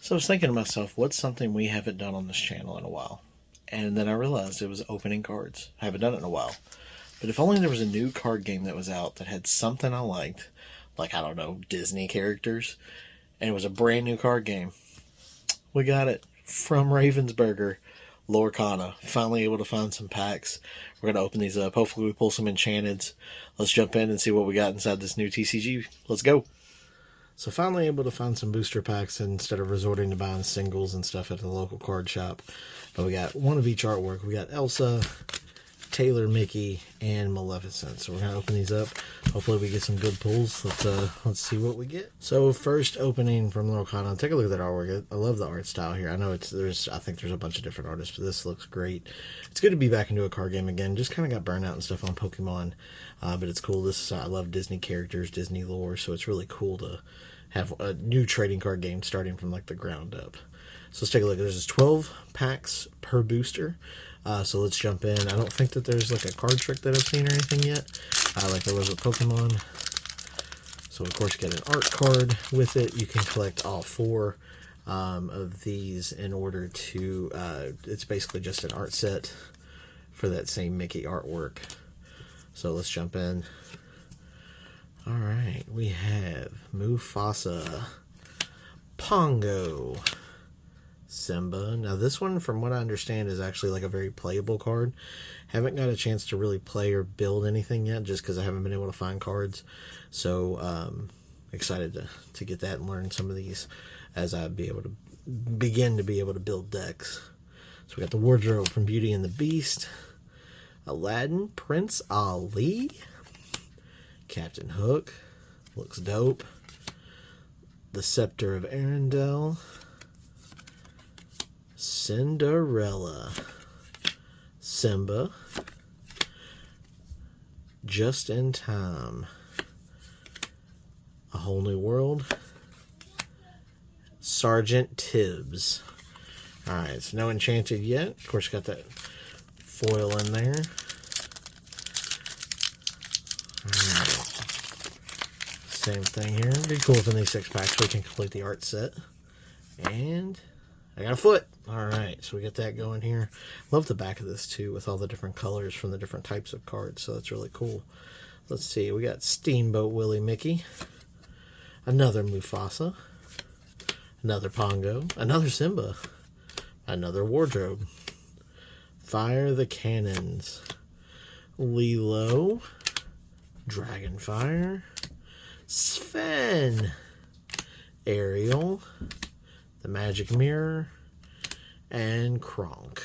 So I was thinking to myself, what's something we haven't done on this channel in a while? And then I realized it was opening cards. I haven't done it in a while. But if only there was a new card game that was out that had something I liked, like, I don't know, Disney characters, and it was a brand new card game. We got it from Ravensburger, Lorcana. Finally able to find some packs. We're going to open these up. Hopefully we pull some enchanteds. Let's jump in and see what we got inside this new TCG. Let's go. So finally able to find some booster packs instead of resorting to buying singles and stuff at the local card shop. But we got one of each artwork. We got Elsa, Taylor, Mickey, and Maleficent. So we're going to open these up. Hopefully we get some good pulls. Let's see what we get. So first opening from Lorcana. Take a look at that artwork. I love the art style here. I know I think there's a bunch of different artists, but this looks great. It's good to be back into a card game again. Just kind of got burnt out and stuff on Pokemon. But it's cool. I love Disney characters, Disney lore, so it's really cool to have a new trading card game starting from like the ground up. So let's take a look. There's 12 packs per booster. So let's jump in. I don't think that there's like a card trick that I've seen or anything yet, like there was with Pokemon. So of course you get an art card with it. You can collect all 4 of these in order to, it's basically just an art set for that same Mickey artwork. So let's jump in. Alright, we have Mufasa, Pongo, Simba. Now this one, from what I understand, is actually like a very playable card. Haven't got a chance to really play or build anything yet, just because I haven't been able to find cards. So excited to get that and learn some of these as I begin to be able to build decks. So we got the wardrobe from Beauty and the Beast, Aladdin, Prince Ali, Captain Hook, looks dope. The Scepter of Arendelle, Cinderella, Simba, Just in Time, A Whole New World, Sergeant Tibbs. Alright, so no enchanted yet. Of course, got that foil in there. Same thing here. It'd be cool if in these 6 packs we can complete the art set. And I got a foot. Alright, so we get that going here. Love the back of this too, with all the different colors from the different types of cards. So that's really cool. Let's see. We got Steamboat Willie Mickey. Another Mufasa. Another Pongo. Another Simba. Another Wardrobe. Fire the Cannons. Lilo. Dragonfire. Sven, Ariel, the Magic Mirror, and Kronk.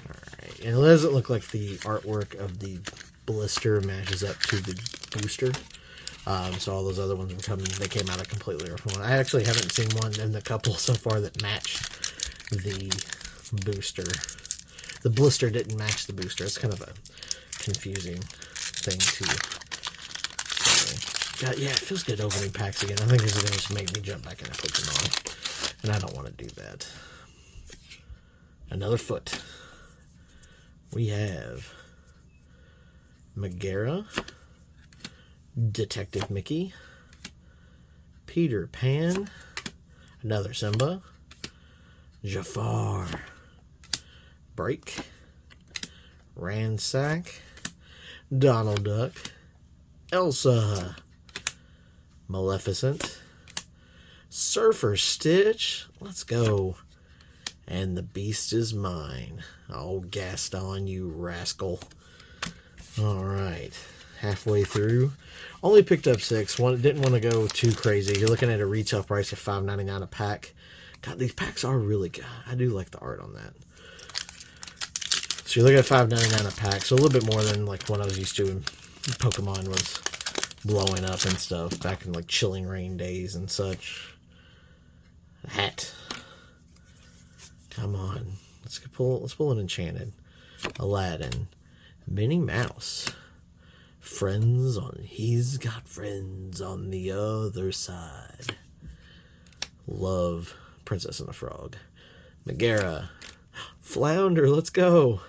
Alright, and it doesn't look like the artwork of the blister matches up to the booster. So all those other ones they came out of completely different one. I actually haven't seen one in the couple so far that matched the booster. The blister didn't match the booster. It's kind of a confusing thing to... God, yeah, it feels good opening packs again. I think this is going to just make me jump back into Pokemon. And I don't want to do that. Another foot. We have Megara, Detective Mickey, Peter Pan, another Simba, Jafar, Break, Ransack, Donald Duck, Elsa, Maleficent, Surfer Stitch, let's go, and the beast is mine. Oh, Gaston, you rascal. Alright, halfway through. Only picked up 6. Didn't want to go too crazy. You're looking at a retail price of $5.99 a pack. God, these packs are really good. I do like the art on that. So you're looking at $5.99 a pack, so a little bit more than like what I was used to when Pokemon was blowing up and stuff back in like Chilling Rain days and such. Hat. Come on. Let's pull an enchanted. Aladdin. Minnie Mouse. He's got friends on the other side. Love Princess and the Frog. Megara. Flounder, let's go.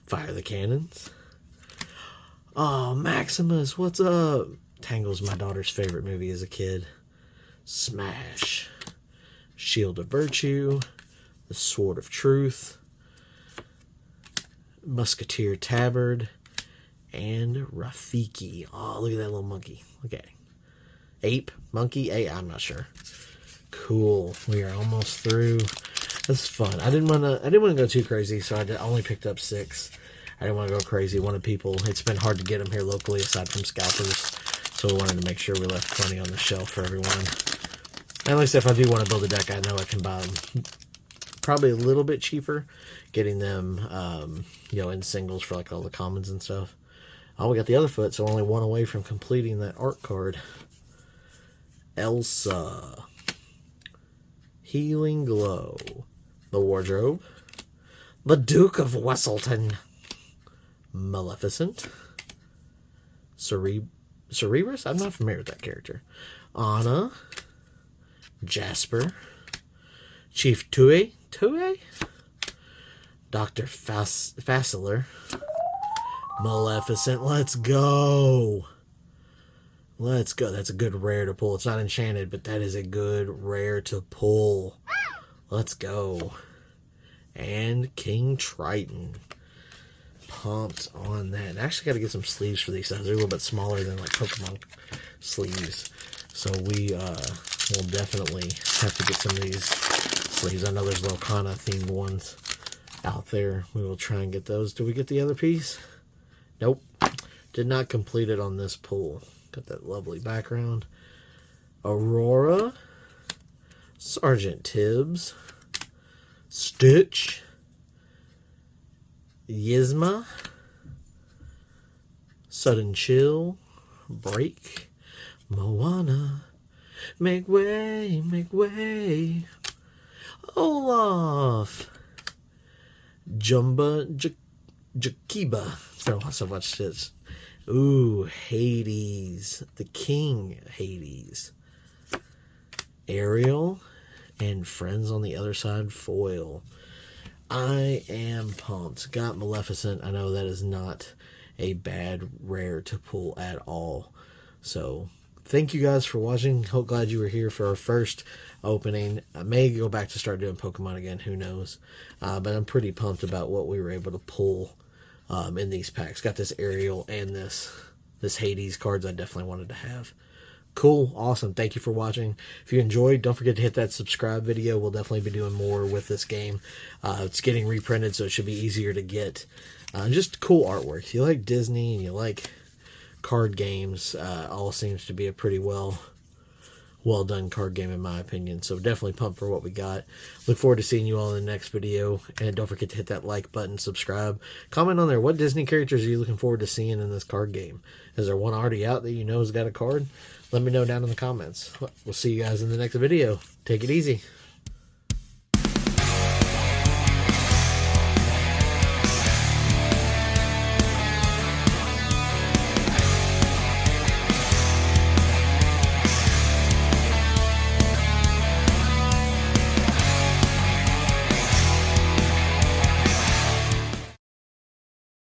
Fire the Cannons. Oh, Maximus, what's up? Tangle's my daughter's favorite movie as a kid. Smash. Shield of Virtue, the Sword of Truth, Musketeer Tabard, and Rafiki. Oh, look at that little monkey. Look at him. Ape? Monkey? I'm not sure. Cool. We are almost through. That's fun. I didn't want to go too crazy, so I only picked up 6. I didn't want to go crazy. Wanted people. It's been hard to get them here locally aside from scalpers, so we wanted to make sure we left plenty on the shelf for everyone. At least if I do want to build a deck, I know I can buy them probably a little bit cheaper, getting them, in singles for like all the commons and stuff. Oh, we got the other foot, so only one away from completing that art card. Elsa. Healing Glow. The Wardrobe. The Duke of Wesselton. Maleficent. Cerebrus? I'm not familiar with that character. Anna. Jasper. Chief Tue? Dr. Fassler. Maleficent. Let's go. Let's go. That's a good rare to pull. It's not enchanted, but that is a good rare to pull. Let's go. And King Triton. Pumped on that. I actually got to get some sleeves for these sides. They're a little bit smaller than like Pokemon sleeves. So we will definitely have to get some of these sleeves. I know there's Lorcana themed ones out there. We will try and get those. Did we get the other piece? Nope. Did not complete it on this pull. Got that lovely background. Aurora. Sergeant Tibbs. Stitch. Yzma. Sudden Chill. Break. Moana. Make way, make way. Olaf. Jumba Jakiba. It's been a while since I watched this. Ooh, Hades. The King Hades. Ariel. And Friends on the Other Side foil. I am pumped. Got Maleficent. I know that is not a bad rare to pull at all. So, thank you guys for watching. Glad you were here for our first opening. I may go back to start doing Pokemon again. Who knows? But I'm pretty pumped about what we were able to pull in these packs. Got this Ariel and this Hades cards I definitely wanted to have. Cool. Awesome. Thank you for watching. If you enjoyed, don't forget to hit that subscribe video. We'll definitely be doing more with this game. It's getting reprinted, so it should be easier to get. Just cool artwork. If you like Disney and you like card games, all seems to be a pretty well done card game in my opinion. So definitely pumped for what we got. Look forward to seeing you all in the next video. And don't forget to hit that like button, subscribe. Comment on there. What Disney characters are you looking forward to seeing in this card game? Is there one already out that you know has got a card? Let me know down in the comments. We'll see you guys in the next video. Take it easy.